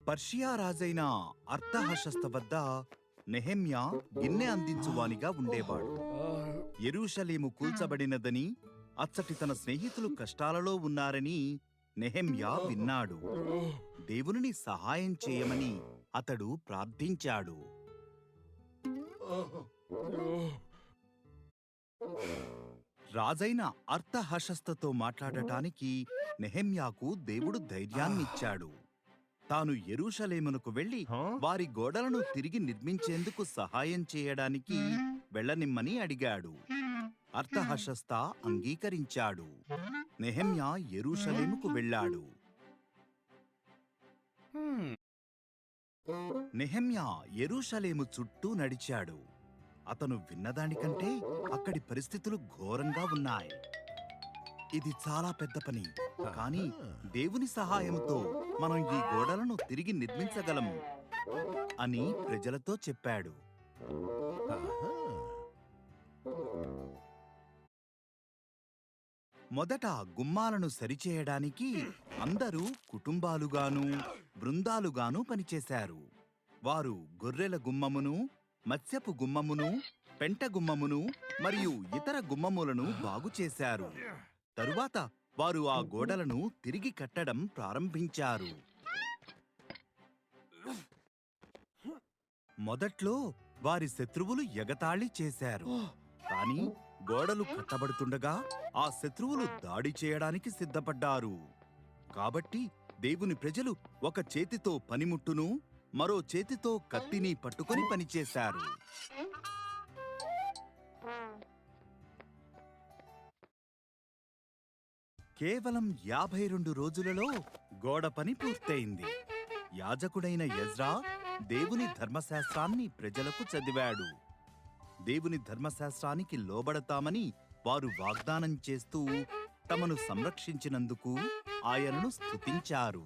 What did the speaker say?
Persia రాజైన అర్తహషస్త వద్ద నెహెమ్యా గిన్నె అందించువానిగా ఉండేవాడు. యెరూషలేము కూల్చబడినదని, అచ్చటి తన స్నేహితులు కష్టాలలో ఉన్నారని నెహెమ్యా విన్నాడు. దేవునిని సహాయం చేయమని అతడు ప్రార్థించాడు. రాజైన అర్తహషస్తతో మాట్లాడటానికి నెహెమ్యాకు దేవుడు ధైర్యాన్నిచ్చాడు. తాను యెరూషలేమునకు వెళ్లి వారి గోడలను తిరిగి నిర్మించేందుకు సహాయం చేయడానికి వెళ్ళనిమ్మని అడిగాడు. అర్తహషస్త అంగీకరించాడు. నెహెమ్యా యెరూషలేముకు వెళ్ళాడు. నెహెమ్యా యెరూషలేము చుట్టూ నడిచాడు. అతను విన్నదానికంటే అక్కడి పరిస్థితులు ఘోరంగా ఉన్నాయి. ఇది చాలా పెద్ద పని, కానీ దేవుని సహాయంతో మనం ఈ గోడలను తిరిగి నిర్మించగలం అని ప్రజలతో చెప్పాడు. మొదట గుమ్మాలను సరిచేయడానికి అందరూ కుటుంబాలుగాను బృందాలుగాను పనిచేశారు. వారు గొర్రెల గుమ్మమును, మత్స్యపు గుమ్మమును, పెంట గుమ్మమును మరియు ఇతర గుమ్మములను బాగుచేశారు. తరువాత వారు ఆ గోడలను తిరిగి కట్టడం ప్రారంభించారు. మొదట్లో వారి శత్రువులు ఎగతాళి చేశారు. కాని గోడలు కట్టబడుతుండగా ఆ శత్రువులు దాడి చేయడానికి సిద్ధపడ్డారు. కాబట్టి దేవుని ప్రజలు ఒక చేతితో పనిముట్టును, మరో చేతితో కత్తిని పట్టుకొని పనిచేశారు. కేవలం 52 రోజులలో గోడ పని పూర్తయింది. యాజకుడైన ఎజ్రా దేవుని ధర్మశాస్త్రాన్ని ప్రజలకు చదివాడు. దేవుని ధర్మశాస్త్రానికి లోబడతామని వారు వాగ్దానం చేస్తూ తమను సంరక్షించినందుకు ఆయనను స్తుతించారు.